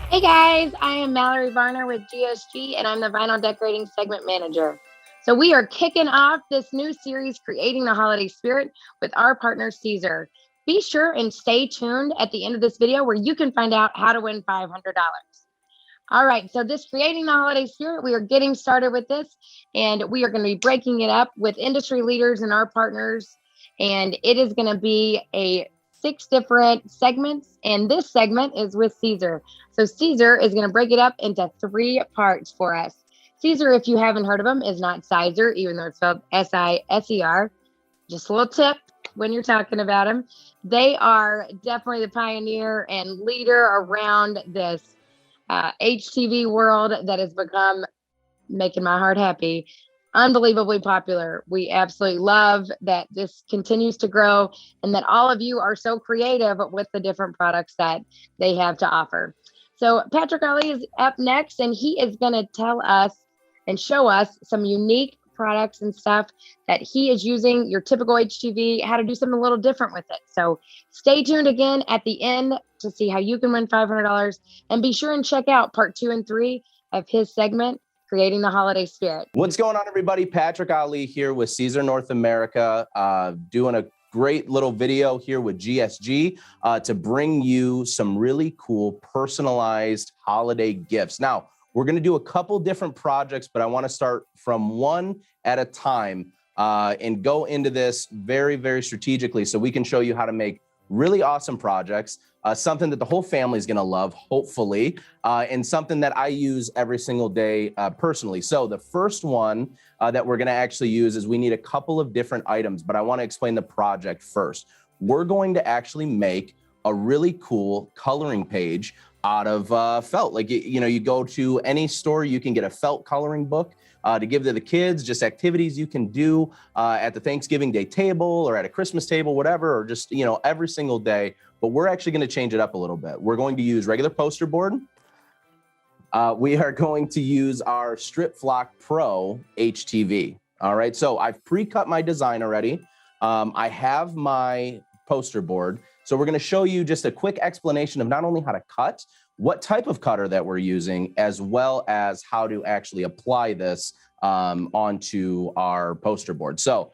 Hey guys, I am Mallory Varner with GSG and I'm the Vinyl Decorating Segment Manager. So we are kicking off this new series, Creating the Holiday Spirit, with our partner Siser. Be sure and stay tuned at the end of this video where you can find out how to win $500. All right, so this Creating the Holiday Spirit, we are getting started with this and we are going to be breaking it up with industry leaders and our partners. And it is going to be a 6 different segments. And this segment is with Siser. So Siser is going to break it up into 3 parts for us. Siser, if you haven't heard of him, is not Siser, even though it's spelled Siser. Just a little tip when you're talking about them. They are definitely the pioneer and leader around this HTV world that has become, making my heart happy, unbelievably popular. We absolutely love that this continues to grow and that all of you are so creative with the different products that they have to offer. So Patrick Ali is up next and he is going to tell us and show us some unique products and stuff that he is using, your typical HTV, how to do something a little different with it. So stay tuned again at the end to see how you can win $500, and be sure and check out part 2 and 3 of his segment, Creating the Holiday Spirit. What's going on, everybody? Patrick Ali here with Siser North America, doing a great little video here with GSG to bring you some really cool personalized holiday gifts. Now, we're going to do a couple different projects, but I want to start from one at a time and go into this very, very strategically so we can show you how to make really awesome projects, something that the whole family is going to love, hopefully, and something that I use every single day personally. So the first one that we're going to actually use is we need a couple of different items, but I want to explain the project first. We're going to actually make a really cool coloring page out of felt. Like, you know, you go to any store, you can get a felt coloring book to give to the kids, just activities you can do at the Thanksgiving Day table or at a Christmas table, whatever, or just, you know, every single day. But we're actually going to change it up a little bit. We're going to use regular poster board. We are going to use our StripFlock Pro HTV. All right, so I've pre-cut my design already. I have my poster board. So we're going to show you just a quick explanation of not only how to cut, what type of cutter that we're using, as well as how to actually apply this onto our poster board. So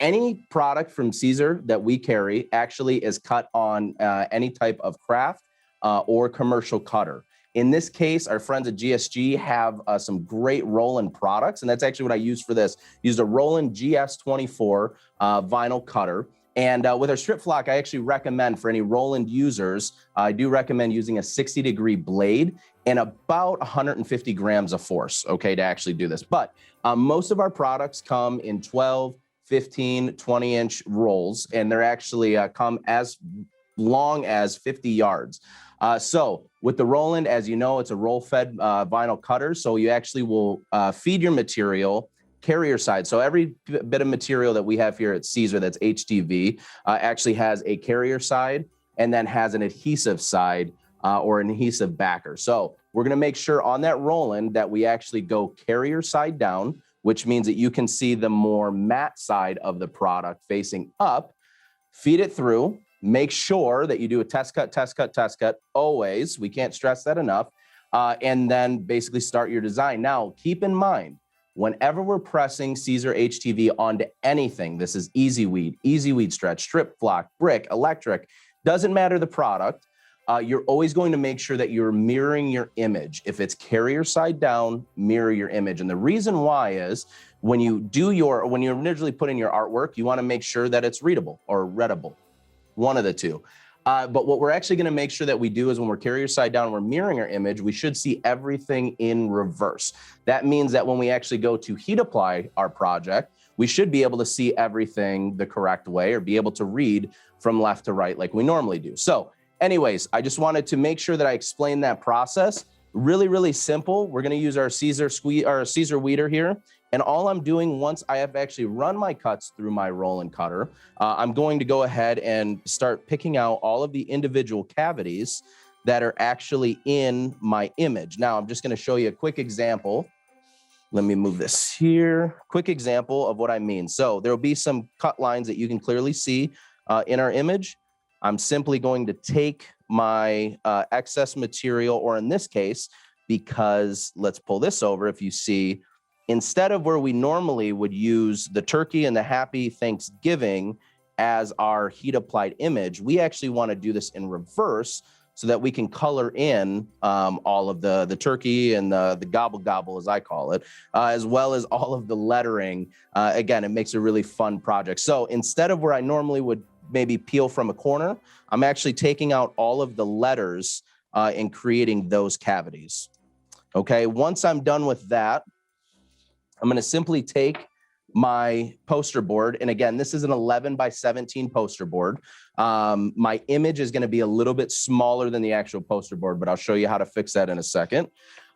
any product from Siser that we carry actually is cut on any type of craft or commercial cutter. In this case, our friends at GSG have some great Roland products, and that's actually what I used for this. Used a Roland GS24 vinyl cutter. And with our StripFlock, I actually recommend for any Roland users, I do recommend using a 60-degree blade and about 150 grams of force, okay, to actually do this. But most of our products come in 12, 15, 20-inch rolls, and they're actually come as long as 50 yards. So with the Roland, as you know, it's a roll-fed vinyl cutter, so you actually will feed your material carrier side. So every bit of material that we have here at Siser that's HTV actually has a carrier side and then has an adhesive side or an adhesive backer. So we're going to make sure on that Roland that we actually go carrier side down, which means that you can see the more matte side of the product facing up. Feed it through. Make sure that you do a test cut, test cut, test cut always. We can't stress that enough. And then basically start your design. Now, keep in mind, whenever we're pressing Siser HTV onto anything, this is easy weed stretch, StripFlock, brick, electric, doesn't matter the product, you're always going to make sure that you're mirroring your image. If it's carrier side down, mirror your image. And the reason why is when you initially put in your artwork, you want to make sure that it's readable or readable, one of the two. But what we're actually going to make sure that we do is when we're carrier side down, we're mirroring our image, we should see everything in reverse. That means that when we actually go to heat apply our project, we should be able to see everything the correct way or be able to read from left to right like we normally do. So anyways, I just wanted to make sure that I explained that process. Really, really simple. We're going to use our Siser weeder here. And all I'm doing once I have actually run my cuts through my Roland cutter, I'm going to go ahead and start picking out all of the individual cavities that are actually in my image. Now, I'm just going to show you a quick example. Let me move this here. Quick example of what I mean. So there will be some cut lines that you can clearly see in our image. I'm simply going to take my excess material, or in this case, because let's pull this over, if you see, instead of where we normally would use the turkey and the Happy Thanksgiving as our heat applied image, we actually want to do this in reverse so that we can color in all of the turkey and the gobble gobble, as I call it, as well as all of the lettering. Again, it makes a really fun project. So instead of where I normally would maybe peel from a corner, I'm actually taking out all of the letters and creating those cavities. Okay, once I'm done with that, I'm going to simply take my poster board. And again, this is an 11 by 17 poster board. My image is going to be a little bit smaller than the actual poster board, but I'll show you how to fix that in a second.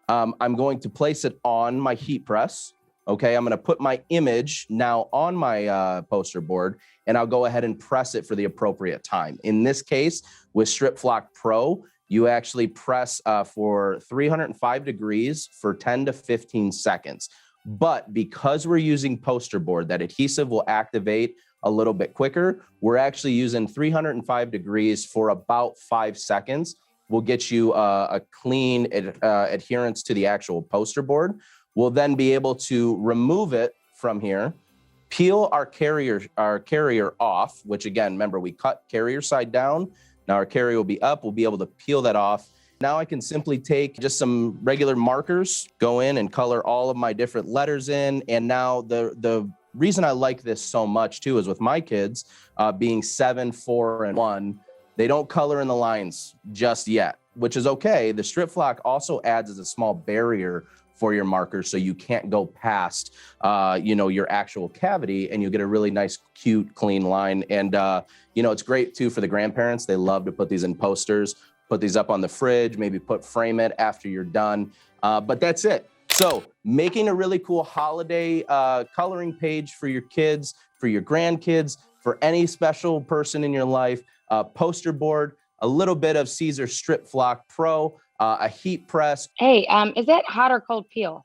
I'm going to place it on my heat press. Okay, I'm going to put my image now on my poster board, and I'll go ahead and press it for the appropriate time. In this case, with StripFlock Pro, you actually press for 305 degrees for 10 to 15 seconds. But because we're using poster board, that adhesive will activate a little bit quicker. We're actually using 305 degrees for about 5 seconds. We'll get you a clean adherence to the actual poster board. We'll then be able to remove it from here, peel our carrier off, which again, remember, we cut carrier side down. Now our carrier will be up. We'll be able to peel that off. Now I can simply take just some regular markers, go in and color all of my different letters in. And now the reason I like this so much too is with my kids being 7, 4, and 1, they don't color in the lines just yet, which is okay. The StripFlock also adds as a small barrier for your markers, so you can't go past, your actual cavity, and you get a really nice, cute, clean line. And it's great too for the grandparents. They love to put these in posters, put these up on the fridge, maybe frame it after you're done. But that's it. So making a really cool holiday coloring page for your kids, for your grandkids, for any special person in your life, poster board, a little bit of Siser StripFlock Pro, a heat press. Hey, is that hot or cold peel?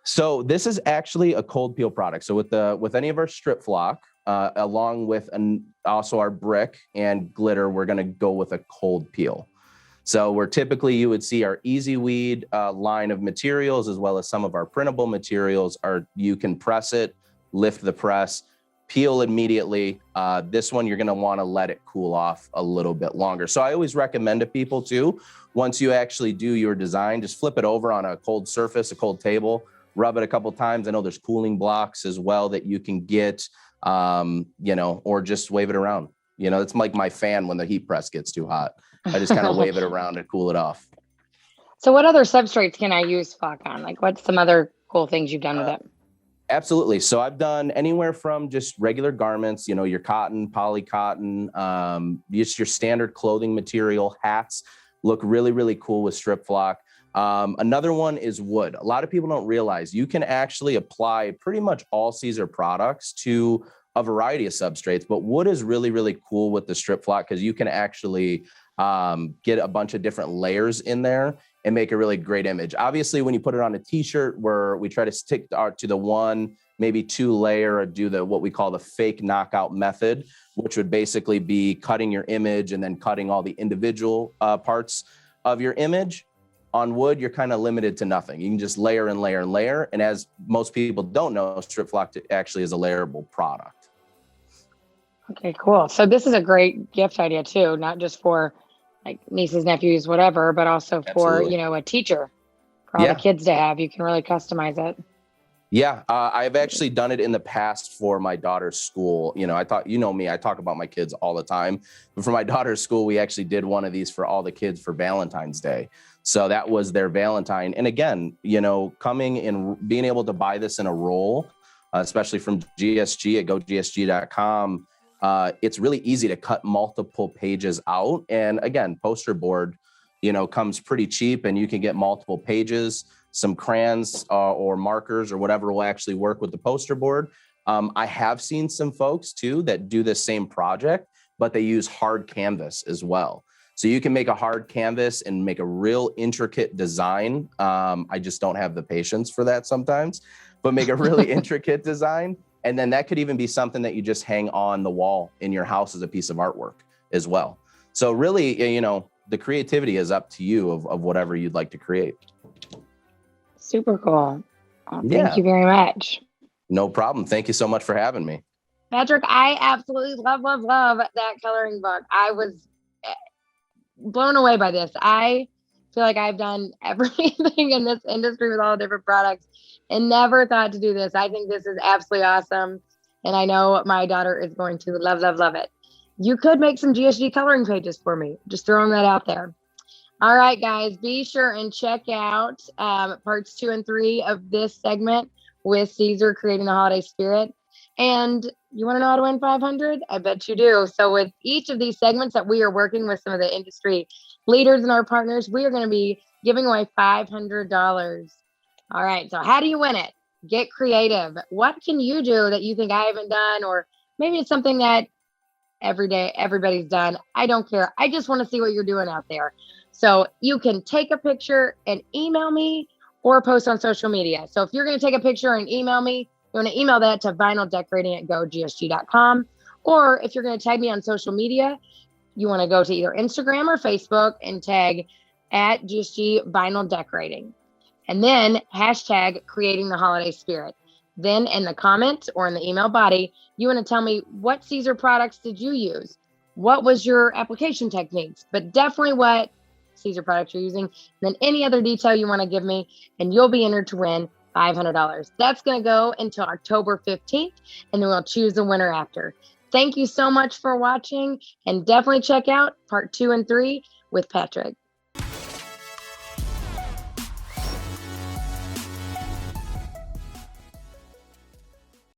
So this is actually a cold peel product. So with any of our StripFlock, along with also our brick and glitter, we're gonna go with a cold peel. So where typically you would see our Easy Weed line of materials, as well as some of our printable materials, you can press it, lift the press, peel immediately. This one, you're gonna wanna let it cool off a little bit longer. So I always recommend to people too, once you actually do your design, just flip it over on a cold surface, a cold table, rub it a couple times. I know there's cooling blocks as well that you can get, or just wave it around. It's like my fan when the heat press gets too hot. I just kind of wave it around and cool it off. So what other substrates can I use flock on? Like, what's some other cool things you've done with it? Absolutely. So I've done anywhere from just regular garments, your cotton, poly cotton, just your standard clothing material. Hats look really, really cool with StripFlock. Another one is wood. A lot of people don't realize you can actually apply pretty much all Siser products to a variety of substrates, but wood is really, really cool with the StripFlock because you can actually get a bunch of different layers in there and make a really great image. Obviously, when you put it on a t-shirt, where we try to stick to the 1, maybe 2 layer, or do what we call the fake knockout method, which would basically be cutting your image and then cutting all the individual parts of your image. On wood, you're kind of limited to nothing. You can just layer and layer and layer. And as most people don't know, StripFlock actually is a layerable product. Okay, cool. So this is a great gift idea too, not just for like nieces, nephews, whatever, but also for, a teacher, for all the kids to have. You can really customize it. Yeah, I've actually done it in the past for my daughter's school. I thought, me, I talk about my kids all the time. But for my daughter's school, we actually did one of these for all the kids for Valentine's Day. So that was their Valentine. And again, coming and being able to buy this in a roll, especially from GSG at gogsg.com, it's really easy to cut multiple pages out. And again, poster board, comes pretty cheap, and you can get multiple pages, some crayons or markers or whatever will actually work with the poster board. I have seen some folks too that do the same project, but they use hard canvas as well. So you can make a hard canvas and make a real intricate design. I just don't have the patience for that sometimes, but make a really intricate design. And then that could even be something that you just hang on the wall in your house as a piece of artwork as well. So really, the creativity is up to you of whatever you'd like to create. Super cool. Yeah. Thank you very much. No problem. Thank you so much for having me. Patrick, I absolutely love that coloring book. I was blown away by this. I feel like I've done everything in this industry with all the different products and never thought to do this. I think this is absolutely awesome. And I know my daughter is going to love it. You could make some GSG coloring pages for me. Just throwing that out there. All right, guys, be sure and check out parts 2 and 3 of this segment with Siser Creating the Holiday Spirit. And you want to know how to win 500? I bet you do. So with each of these segments that we are working with some of the industry leaders and our partners, we are going to be giving away $500. All right, so how do you win it? Get creative. What can you do that you think I haven't done? Or maybe it's something that every day everybody's done. I don't care. I just want to see what you're doing out there. So you can take a picture and email me or post on social media. So if you're going to take a picture and email me, you want to email that to vinyldecorating@gogsg.com. Or if you're going to tag me on social media, you want to go to either Instagram or Facebook and tag at GSG Vinyl Decorating. And then hashtag creating the holiday spirit. Then in the comment or in the email body, you want to tell me what Siser products did you use? What was your application techniques? But definitely what Siser products you're using, and then any other detail you want to give me, and you'll be entered to win $500. That's going to go until October 15th, and then we'll choose the winner after. Thank you so much for watching, and definitely check out part 2 and 3 with Patrick.